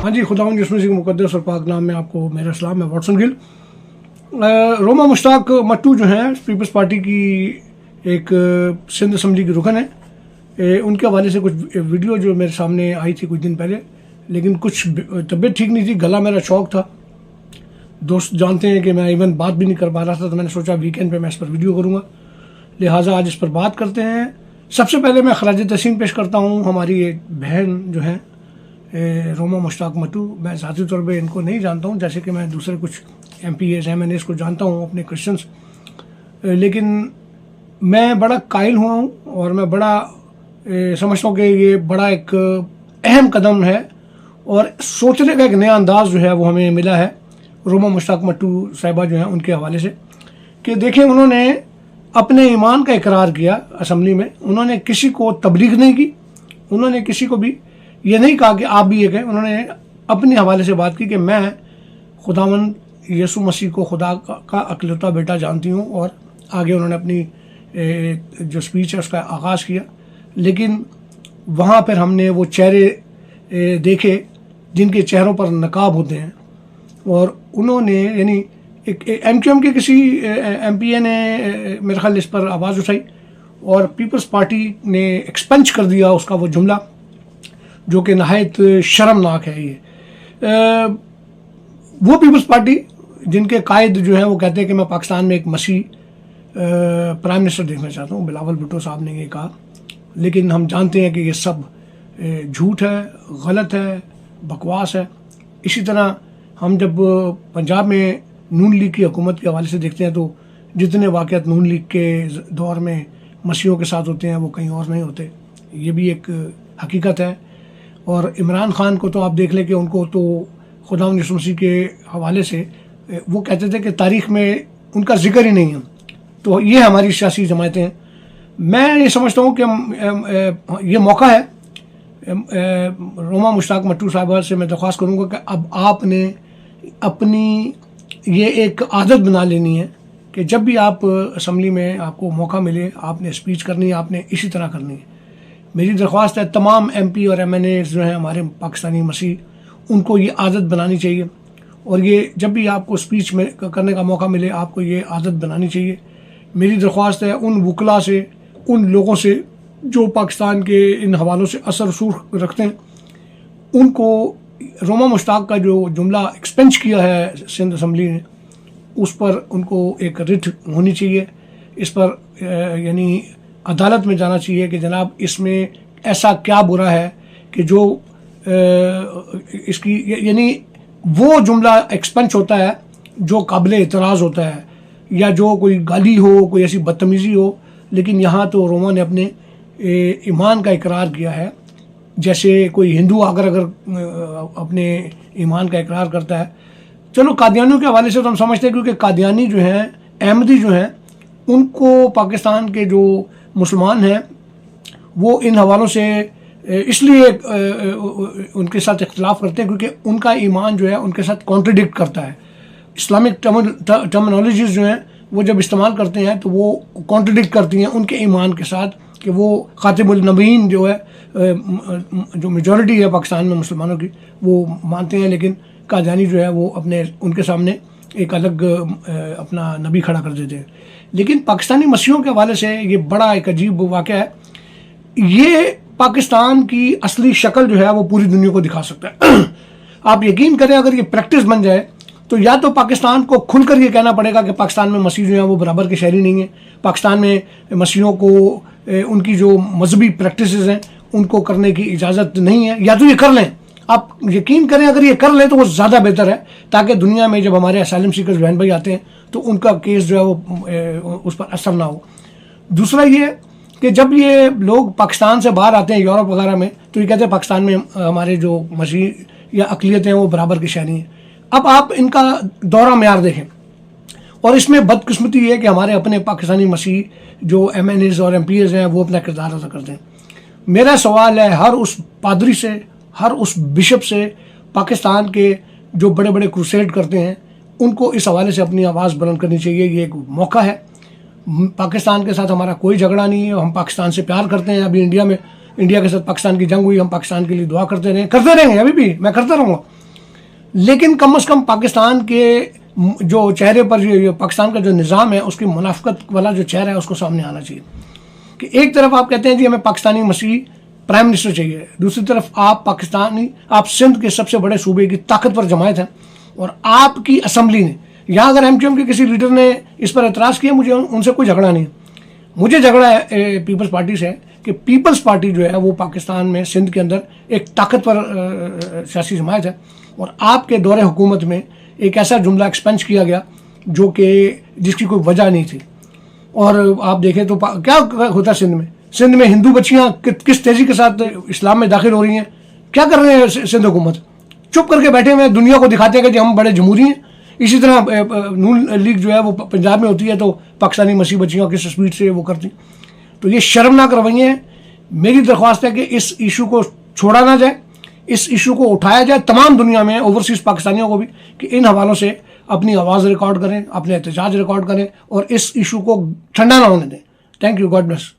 ہاں جی، خداوند یسوع مسیح کے مقدس اور پاک نام میں آپ کو میرا سلام. میں واٹسن گل. روما مشتاق مٹو جو ہیں پیپلز پارٹی کی ایک سندھ اسمبلی کی رکن ہے. ان کے حوالے سے کچھ ویڈیو جو میرے سامنے آئی تھی کچھ دن پہلے، لیکن کچھ طبیعت ٹھیک نہیں تھی، گلا میرا چوک تھا. دوست جانتے ہیں کہ میں ایون بات بھی نہیں کر پا رہا تھا، تو میں نے سوچا ویکینڈ پہ میں اس پر ویڈیو کروں گا، لہٰذا آج اس پر بات کرتے ہیں. سب سے پہلے میں خراج تحسین پیش کرتا ہوں ہماری ایک بہن جو ہیں روما مشتاق مٹو. میں ذاتی طور پہ ان کو نہیں جانتا ہوں، جیسے کہ میں دوسرے کچھ MPs MNAs کو جانتا ہوں اپنے کرسچنس، لیکن میں بڑا قائل ہوا ہوں اور میں بڑا سمجھتا ہوں کہ یہ بڑا ایک اہم قدم ہے اور سوچنے کا ایک نیا انداز جو ہے وہ ہمیں ملا ہے روما مشتاق مٹو صاحبہ جو ہیں ان کے حوالے سے. کہ دیکھیں، انہوں نے اپنے ایمان کا اقرار کیا اسمبلی میں. انہوں نے کسی کو تبلیغ نہیں کی، انہوں نے کسی کو بھی یہ نہیں کہا کہ آپ بھی یہ کہیں. انہوں نے اپنے حوالے سے بات کی کہ میں خداوند یسوع مسیح کو خدا کا اکلوتا بیٹا جانتی ہوں، اور آگے انہوں نے اپنی جو اسپیچ ہے اس کا آغاز کیا. لیکن وہاں پھر ہم نے وہ چہرے دیکھے جن کے چہروں پر نقاب ہوتے ہیں، اور انہوں نے یعنی ایک ایم کیو ایم کے کسی ایم پی اے نے میرے خیال اس پر آواز اٹھائی اور پیپلز پارٹی نے ایکسپنج کر دیا اس کا وہ جملہ، جو کہ نہایت شرمناک ہے. یہ وہ پیپلز پارٹی جن کے قائد جو ہیں وہ کہتے ہیں کہ میں پاکستان میں ایک مسیح پرائم منسٹر دیکھنا چاہتا ہوں. بلاول بھٹو صاحب نے یہ کہا، لیکن ہم جانتے ہیں کہ یہ سب جھوٹ ہے، غلط ہے، بکواس ہے. اسی طرح ہم جب پنجاب میں نون لیگ کی حکومت کے حوالے سے دیکھتے ہیں تو جتنے واقعات نون لیگ کے دور میں مسیحوں کے ساتھ ہوتے ہیں وہ کہیں اور نہیں ہوتے. یہ بھی ایک حقیقت ہے. اور عمران خان کو تو آپ دیکھ لیں کہ ان کو تو خداوند یسوع مسیح کے حوالے سے وہ کہتے تھے کہ تاریخ میں ان کا ذکر ہی نہیں ہے. تو یہ ہماری سیاسی جماعتیں ہیں. میں یہ سمجھتا ہوں کہ یہ موقع ہے. روما مشتاق مٹو صاحبہ سے میں درخواست کروں گا کہ اب آپ نے اپنی یہ ایک عادت بنا لینی ہے کہ جب بھی آپ اسمبلی میں آپ کو موقع ملے آپ نے اسپیچ کرنی ہے، آپ نے اسی طرح کرنی ہے. میری درخواست ہے تمام ایم پی اور ایم این اے جو ہیں ہمارے پاکستانی مسیح، ان کو یہ عادت بنانی چاہیے، اور یہ جب بھی آپ کو اسپیچ میں کرنے کا موقع ملے آپ کو یہ عادت بنانی چاہیے. میری درخواست ہے ان وکلاء سے، ان لوگوں سے جو پاکستان کے ان حوالوں سے اثر رسوخ رکھتے ہیں، ان کو روما مشتاق کا جو جملہ ایکسپنج کیا ہے سندھ اسمبلی نے، اس پر ان کو ایک رٹ ہونی چاہیے. اس پر یعنی عدالت میں جانا چاہیے کہ جناب اس میں ایسا کیا برا ہے کہ جو اس کی یعنی وہ جملہ ایکسپنج ہوتا ہے جو قابل اعتراض ہوتا ہے، یا جو کوئی گالی ہو، کوئی ایسی بدتمیزی ہو. لیکن یہاں تو روما نے اپنے ایمان کا اقرار کیا ہے، جیسے کوئی ہندو اگر اپنے ایمان کا اقرار کرتا ہے. چلو قادیانیوں کے حوالے سے تو ہم سمجھتے ہیں، کیونکہ قادیانی جو ہیں، احمدی جو ہیں، ان کو پاکستان کے جو مسلمان ہیں وہ ان حوالوں سے اس لیے ان کے ساتھ اختلاف کرتے ہیں کیونکہ ان کا ایمان جو ہے ان کے ساتھ کانٹرڈکٹ کرتا ہے. اسلامک ٹرمنالوجیز جو ہیں وہ جب استعمال کرتے ہیں تو وہ کانٹرڈکٹ کرتی ہیں ان کے ایمان کے ساتھ، کہ وہ خاتم النبیین جو ہے، جو میجورٹی ہے پاکستان میں مسلمانوں کی، وہ مانتے ہیں. لیکن قادیانی جو ہے وہ ان کے سامنے ایک الگ اپنا نبی کھڑا کر دیتے ہیں. لیکن پاکستانی مسیحوں کے حوالے سے یہ بڑا ایک عجیب واقعہ ہے. یہ پاکستان کی اصلی شکل جو ہے وہ پوری دنیا کو دکھا سکتا ہے. آپ یقین کریں اگر یہ پریکٹس بن جائے تو یا تو پاکستان کو کھل کر یہ کہنا پڑے گا کہ پاکستان میں مسیح جو ہیں وہ برابر کے شہری نہیں ہیں، پاکستان میں مسیحوں کو ان کی جو مذہبی پریکٹسز ہیں ان کو کرنے کی اجازت نہیں ہے، یا تو یہ کر لیں. آپ یقین کریں اگر یہ کر لیں تو وہ زیادہ بہتر ہے، تاکہ دنیا میں جب ہمارے اسائلم سیکرز بہن بھائی آتے ہیں تو ان کا کیس جو ہے وہ اس پر اثر نہ ہو. دوسرا یہ کہ جب یہ لوگ پاکستان سے باہر آتے ہیں یورپ وغیرہ میں تو یہ کہتے ہیں پاکستان میں ہمارے جو مسیح یا اقلیتیں ہیں وہ برابر کے شہری ہیں. اب آپ ان کا دورہ معیار دیکھیں، اور اس میں بدقسمتی یہ ہے کہ ہمارے اپنے پاکستانی مسیح جو ایم این ایز اور ایم پی ایز ہیں وہ اپنا کردار ادا کرتے ہیں. میرا سوال ہے ہر اس پادری سے، ہر اس بشپ سے، پاکستان کے جو بڑے بڑے کروسیڈ کرتے ہیں ان کو اس حوالے سے اپنی آواز بلند کرنی چاہیے. یہ ایک موقع ہے. پاکستان کے ساتھ ہمارا کوئی جھگڑا نہیں ہے، ہم پاکستان سے پیار کرتے ہیں. ابھی انڈیا کے ساتھ پاکستان کی جنگ ہوئی، ہم پاکستان کے لیے دعا کرتے رہے ہیں، ابھی بھی میں کرتا رہوں گا. لیکن کم از کم پاکستان کے جو چہرے پر پاکستان کا جو نظام ہے اس کی منافقت والا جو چہرہ ہے اس کو سامنے آنا چاہیے کہ ایک طرف آپ کہتے ہیں جی ہمیں پاکستانی مسیحی پرائم منسٹر چاہیے، دوسری طرف آپ سندھ کے سب سے بڑے صوبے کی طاقتور جماعت ہیں، اور آپ کی اسمبلی نے، یہاں اگر ایم کیو ایم کے کسی لیڈر نے اس پر اعتراض کیا، مجھے ان سے کوئی جھگڑا نہیں ہے، مجھے جھگڑا ہے پیپلز پارٹی سے کہ پیپلز پارٹی جو ہے وہ پاکستان میں سندھ کے اندر ایک طاقتور سیاسی جماعت ہے، اور آپ کے دور حکومت میں ایک ایسا جملہ ایکسپنس کیا گیا جو کہ جس کی کوئی وجہ نہیں تھی. اور آپ دیکھیں تو کیا ہوتا ہے سندھ میں ہندو بچیاں کس تیزی کے ساتھ اسلام میں داخل ہو رہی ہیں. کیا کر رہے ہیں سندھ حکومت؟ چپ کر کے بیٹھے ہوئے دنیا کو دکھاتے ہیں کہ جی ہم بڑے جمہوری ہیں. اسی طرح نون لیگ جو ہے وہ پنجاب میں ہوتی ہے تو پاکستانی مسیح بچیوں کس اسپیڈ سے وہ کرتی. تو یہ شرمناک رویے ہیں. میری درخواست ہے کہ اس ایشو کو چھوڑا نہ جائے، اس ایشو کو اٹھایا جائے تمام دنیا میں، اوورسیز پاکستانیوں کو بھی، کہ ان حوالوں سے اپنی آواز ریکارڈ کریں، اپنے احتجاج ریکارڈ کریں اور اس ایشو کو ٹھنڈا نہ ہونے دیں. Thank you. God bless.